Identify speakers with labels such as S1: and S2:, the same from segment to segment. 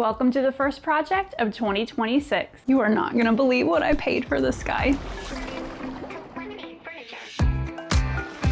S1: Welcome to the first project of 2026. You are not gonna believe what I paid for this guy.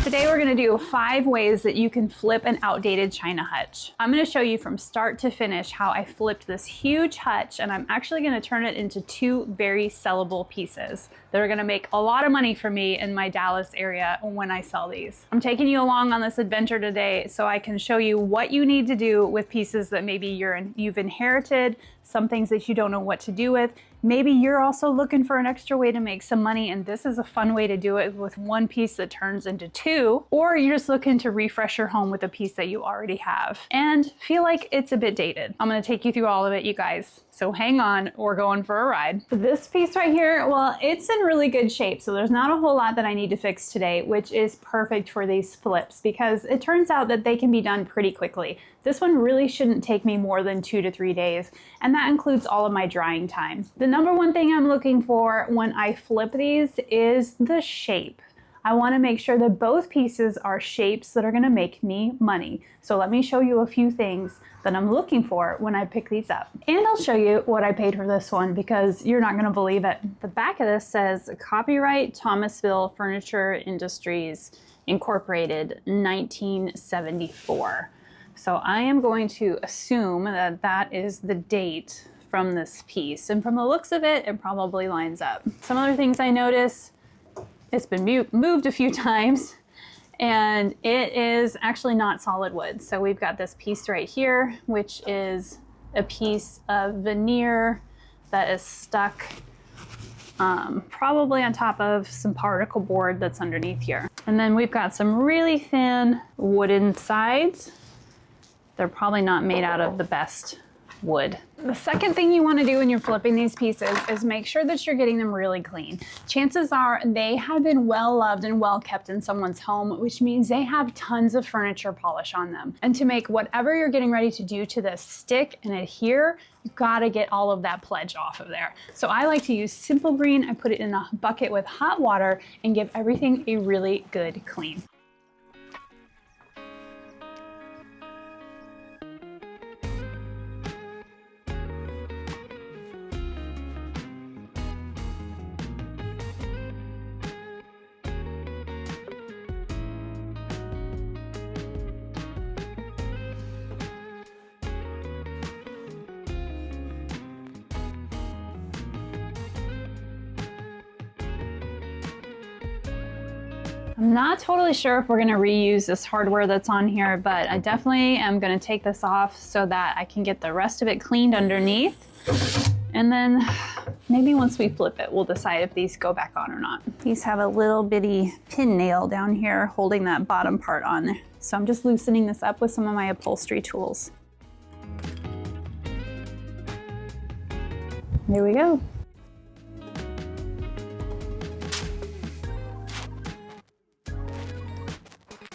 S1: Today we're gonna do 5 ways that you can flip an outdated China hutch. I'm gonna show you from start to finish how I flipped this huge hutch, and I'm actually gonna turn it into 2 very sellable pieces that are gonna make a lot of money for me in my Dallas area when I sell these. I'm taking you along on this adventure today so I can show you what you need to do with pieces that maybe you've inherited, some things that you don't know what to do with. Maybe you're also looking for an extra way to make some money, and this is a fun way to do it with one piece that turns into 2, or you're just looking to refresh your home with a piece that you already have and feel like it's a bit dated. I'm gonna take you through all of it, you guys. So hang on, we're going for a ride. So this piece right here, well, it's in really good shape, so there's not a whole lot that I need to fix today, which is perfect for these flips because it turns out that they can be done pretty quickly. This one really shouldn't take me more than 2 to 3 days, and that includes all of my drying time. The number one thing I'm looking for when I flip these is the shape. I want to make sure that both pieces are shapes that are going to make me money. So let me show you a few things that I'm looking for when I pick these up. And I'll show you what I paid for this one because you're not going to believe it. The back of this says copyright Thomasville Furniture Industries Incorporated 1974. So I am going to assume that that is the date from this piece. And from the looks of it, it probably lines up. Some other things I notice, it's been moved a few times, and it is actually not solid wood. So we've got this piece right here, which is a piece of veneer that is stuck probably on top of some particle board that's underneath here. And then we've got some really thin wooden sides. They're probably not made out of the best wood. The second thing you want to do when you're flipping these pieces is make sure that you're getting them really clean. Chances are they have been well loved and well kept in someone's home, which means they have tons of furniture polish on them. And to make whatever you're getting ready to do to this stick and adhere, you've got to get all of that pledge off of there. So I like to use simple green. I put it in a bucket with hot water and give everything a really good clean. I'm not totally sure if we're gonna reuse this hardware that's on here, but I definitely am gonna take this off so that I can get the rest of it cleaned underneath. And then maybe once we flip it, we'll decide if these go back on or not. These have a little bitty pin nail down here holding that bottom part on. So I'm just loosening this up with some of my upholstery tools. There we go.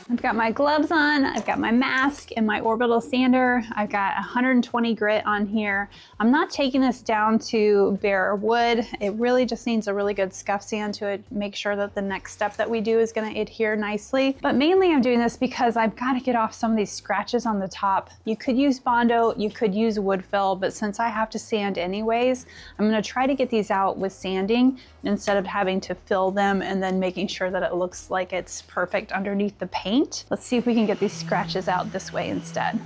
S1: I've got my gloves on, I've got my mask and my orbital sander. I've got 120 grit on here. I'm not taking this down to bare wood. It really just needs a really good scuff sand to it. Make sure that the next step that we do is gonna adhere nicely. But mainly I'm doing this because I've got to get off some of these scratches on the top. You could use Bondo, you could use wood fill, but since I have to sand anyways, I'm gonna try to get these out with sanding instead of having to fill them and then making sure that it looks like it's perfect underneath the paint. Let's see if we can get these scratches out this way instead.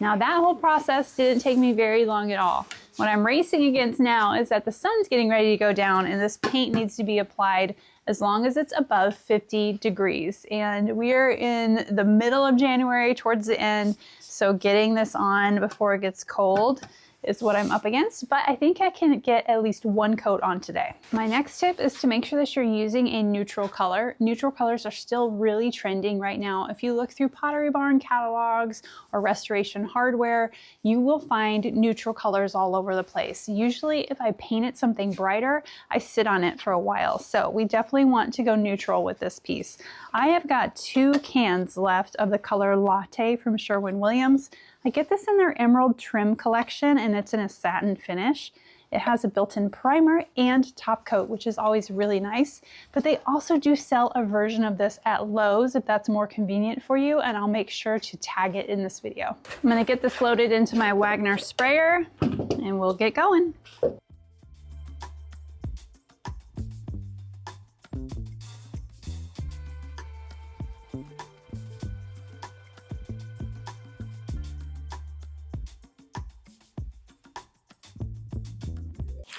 S1: Now that whole process didn't take me very long at all. What I'm racing against now is that the sun's getting ready to go down and this paint needs to be applied as long as it's above 50 degrees. And we are in the middle of January, towards the end, so getting this on before it gets cold is what I'm up against, but I think I can get at least one coat on today. My next tip is to make sure that you're using a neutral color. Neutral colors are still really trending right now. If you look through Pottery Barn catalogs or restoration hardware, you will find neutral colors all over the place. Usually if I painted something brighter, I sit on it for a while. So we definitely want to go neutral with this piece. I have got 2 cans left of the color Latte from Sherwin-Williams. I get this in their Emerald Trim collection, and it's in a satin finish. It has a built-in primer and top coat, which is always really nice. But they also do sell a version of this at Lowe's if that's more convenient for you, and I'll make sure to tag it in this video. I'm gonna get this loaded into my Wagner sprayer, and we'll get going.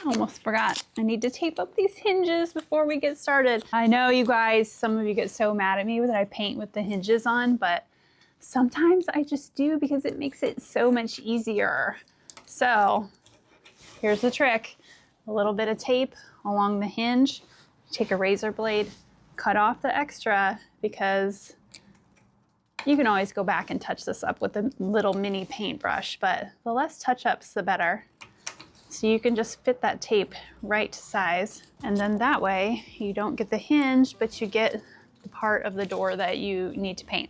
S1: Almost forgot. I need to tape up these hinges before we get started. I know you guys, some of you get so mad at me that I paint with the hinges on, but sometimes I just do because it makes it so much easier. So here's the trick. A little bit of tape along the hinge. Take a razor blade, cut off the extra, because you can always go back and touch this up with a little mini paintbrush, but the less touch-ups, the better. So you can just fit that tape right to size, and then that way you don't get the hinge, but you get the part of the door that you need to paint.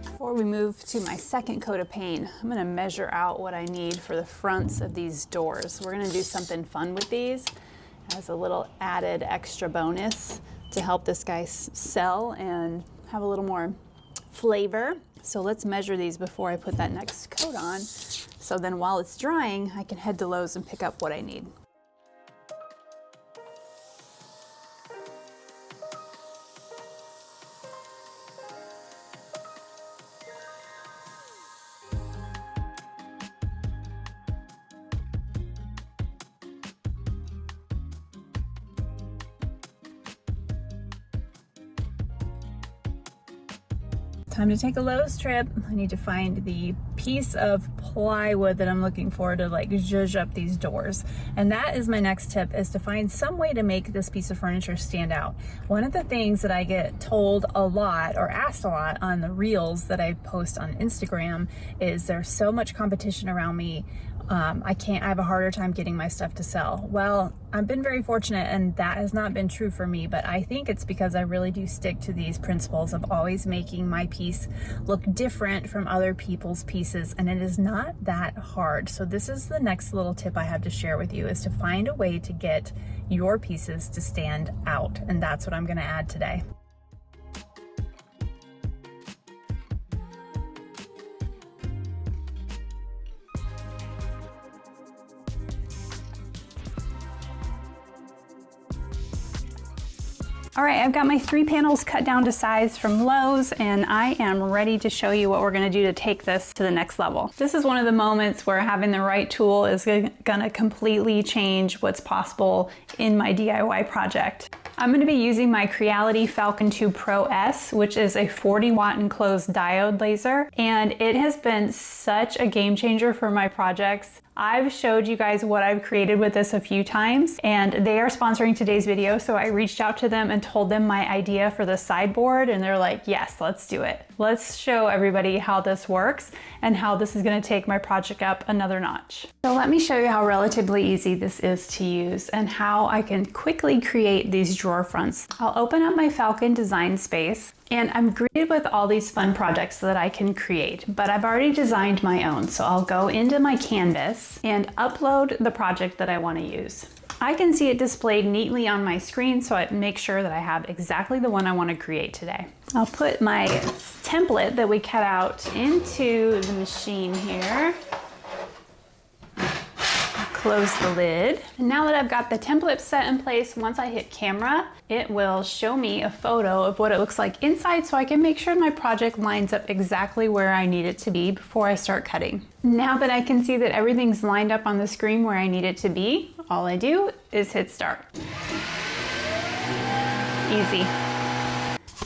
S1: Before we move to my second coat of paint, I'm gonna measure out what I need for the fronts of these doors. We're gonna do something fun with these as a little added extra bonus to help this guy sell and have a little more flavor. So let's measure these before I put that next coat on. So then while it's drying, I can head to Lowe's and pick up what I need. Time to take a Lowe's trip. I need to find the piece of plywood that I'm looking for to like zhuzh up these doors. And that is my next tip, is to find some way to make this piece of furniture stand out. One of the things that I get told a lot or asked a lot on the reels that I post on Instagram is there's so much competition around me. I have a harder time getting my stuff to sell. Well, I've been very fortunate and that has not been true for me, but I think it's because I really do stick to these principles of always making my piece look different from other people's pieces, and it is not that hard. So this is the next little tip I have to share with you, is to find a way to get your pieces to stand out, and that's what I'm going to add today. All right, I've got my 3 panels cut down to size from Lowe's, and I am ready to show you what we're gonna do to take this to the next level. This is one of the moments where having the right tool is gonna completely change what's possible in my DIY project. I'm gonna be using my Creality Falcon 2 Pro S, which is a 40-watt enclosed diode laser, and it has been such a game changer for my projects. I've showed you guys what I've created with this a few times, and they are sponsoring today's video, so I reached out to them and told them my idea for the sideboard, and they're like, yes, let's do it. Let's show everybody how this works and how this is going to take my project up another notch. So let me show you how relatively easy this is to use and how I can quickly create these drawer fronts. I'll open up my Falcon design space, and I'm greeted with all these fun projects that I can create, but I've already designed my own. So I'll go into my canvas and upload the project that I want to use. I can see it displayed neatly on my screen, so I make sure that I have exactly the one I want to create today. I'll put my template that we cut out into the machine here. Close the lid. And now that I've got the template set in place, once I hit camera, it will show me a photo of what it looks like inside, so I can make sure my project lines up exactly where I need it to be before I start cutting. Now that I can see that everything's lined up on the screen where I need it to be, all I do is hit start. Easy.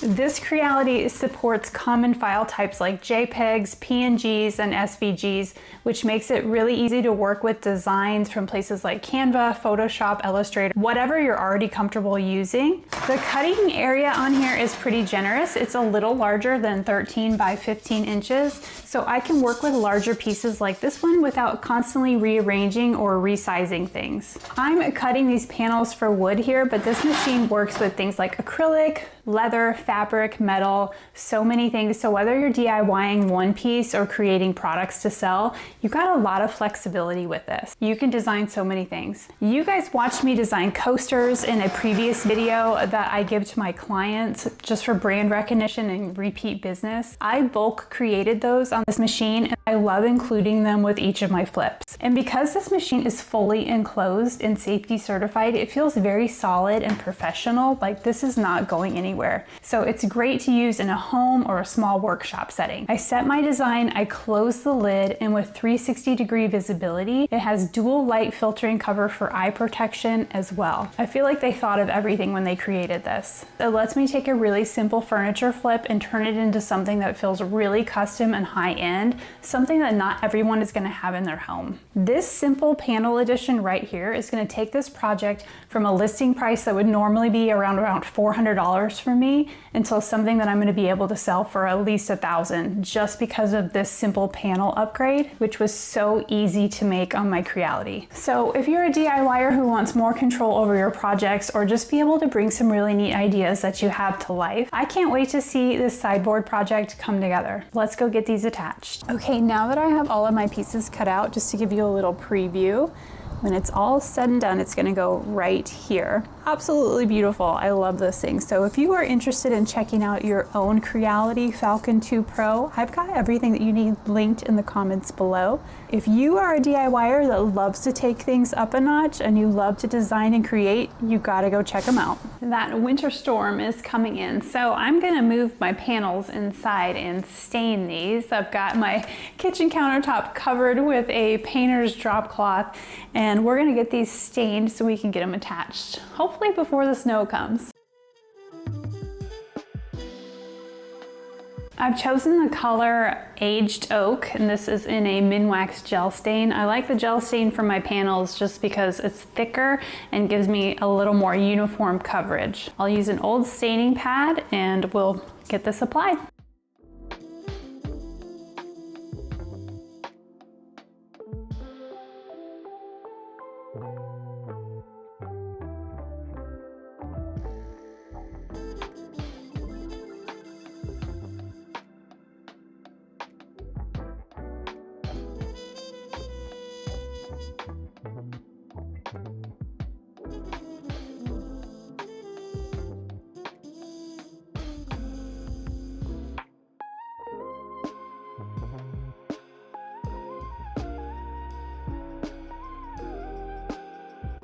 S1: This Creality supports common file types like JPEGs, PNGs, and SVGs, which makes it really easy to work with designs from places like Canva, Photoshop, Illustrator, whatever you're already comfortable using. The cutting area on here is pretty generous. It's a little larger than 13 by 15 inches, so I can work with larger pieces like this one without constantly rearranging or resizing things. I'm cutting these panels for wood here, but this machine works with things like acrylic, leather, fabric, metal, so many things. So whether you're DIYing one piece or creating products to sell, you've got a lot of flexibility with this. You can design so many things. You guys watched me design coasters in a previous video that I give to my clients just for brand recognition and repeat business. I bulk created those on this machine, and I love including them with each of my flips. And because this machine is fully enclosed and safety certified, it feels very solid and professional, like this is not going anywhere. So it's great to use in a home or a small workshop setting. I set my design, I close the lid, and with 360-degree visibility, it has dual light filtering cover for eye protection as well. I feel like they thought of everything when they created this. It lets me take a really simple furniture flip and turn it into something that feels really custom and high-end, something that not everyone is going to have in their home. This simple panel edition right here is going to take this project from a listing price that would normally be around $400 for me until something that I'm going to be able to sell for at least $1,000 just because of this simple panel upgrade, which was so easy to make on my Creality. So if you're a DIYer who wants more control over your projects or just be able to bring some really neat ideas that you have to life, I can't wait to see this sideboard project come together. Let's go get these attached. Okay, now that I have all of my pieces cut out, just to give you a little preview, when it's all said and done, it's gonna go right here. Absolutely beautiful. I love this thing. So if you are interested in checking out your own Creality Falcon 2 Pro, I've got everything that you need linked in the comments below. If you are a DIYer that loves to take things up a notch and you love to design and create, you gotta go check them out. That winter storm is coming in, so I'm gonna move my panels inside and stain these. I've got my kitchen countertop covered with a painter's drop cloth, and we're gonna get these stained so we can get them attached, hopefully before the snow comes. I've chosen the color Aged Oak, and this is in a Minwax gel stain. I like the gel stain for my panels just because it's thicker and gives me a little more uniform coverage. I'll use an old staining pad and we'll get this applied.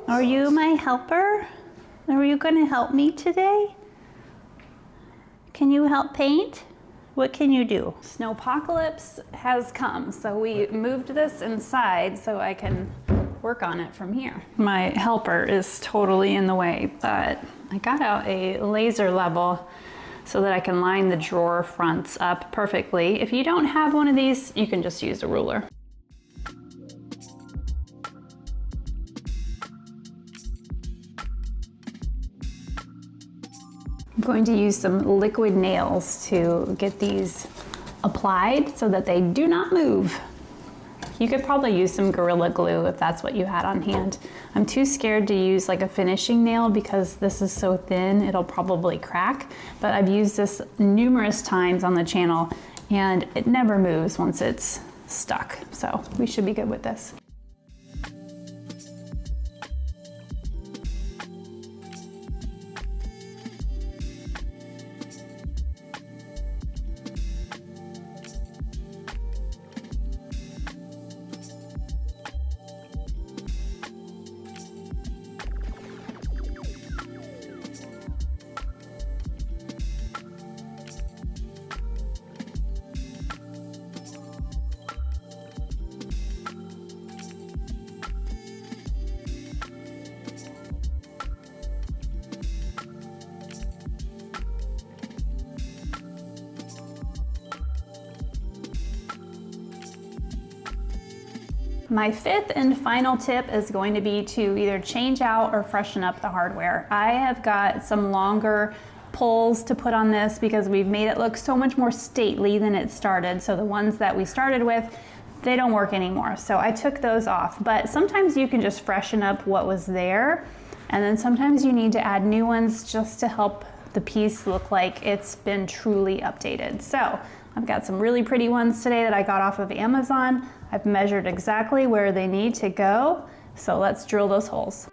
S1: Are you my helper? Are you going to help me today? Can you help paint? What can you do? Snowpocalypse has come, so we moved this inside so I can work on it from here. My helper is totally in the way, but I got out a laser level so that I can line the drawer fronts up perfectly. If you don't have one of these, you can just use a ruler. I'm going to use some liquid nails to get these applied so that they do not move. You could probably use some Gorilla Glue if that's what you had on hand. I'm too scared to use like a finishing nail because this is so thin, it'll probably crack. But I've used this numerous times on the channel and it never moves once it's stuck. So we should be good with this. My fifth and final tip is going to be to either change out or freshen up the hardware. I have got some longer pulls to put on this because we've made it look so much more stately than it started. So the ones that we started with, they don't work anymore. So I took those off. But sometimes you can just freshen up what was there. And then sometimes you need to add new ones just to help the piece look like it's been truly updated. So I've got some really pretty ones today that I got off of Amazon. I've measured exactly where they need to go. So let's drill those holes.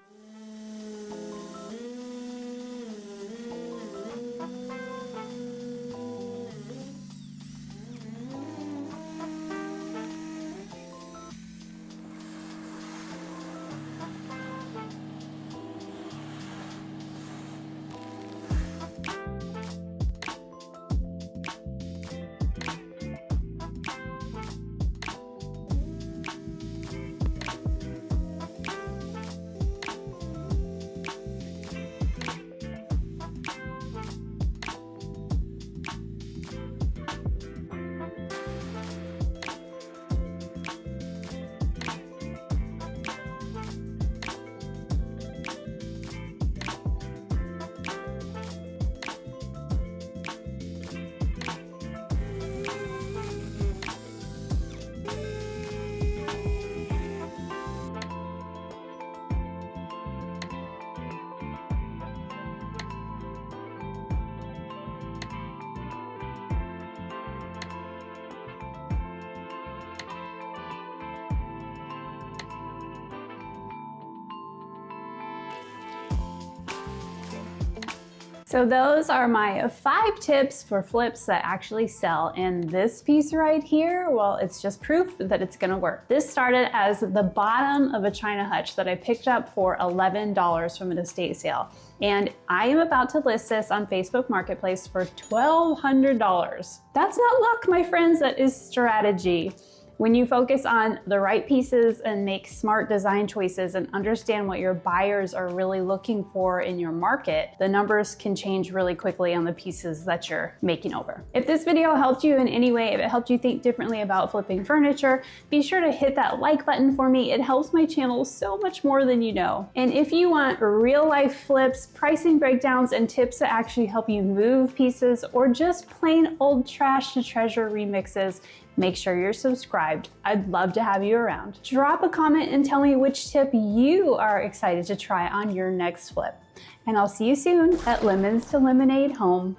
S1: So those are my 5 tips for flips that actually sell. And this piece right here, well, it's just proof that it's gonna work. This started as the bottom of a China hutch that I picked up for $11 from an estate sale. And I am about to list this on Facebook Marketplace for $1,200. That's not luck, my friends, that is strategy. When you focus on the right pieces and make smart design choices and understand what your buyers are really looking for in your market, the numbers can change really quickly on the pieces that you're making over. If this video helped you in any way, if it helped you think differently about flipping furniture, be sure to hit that like button for me. It helps my channel so much more than you know. And if you want real life flips, pricing breakdowns, and tips that actually help you move pieces, or just plain old trash to treasure remixes, make sure you're subscribed. I'd love to have you around. Drop a comment and tell me which tip you are excited to try on your next flip. And I'll see you soon at Lemons to Lemonade Home.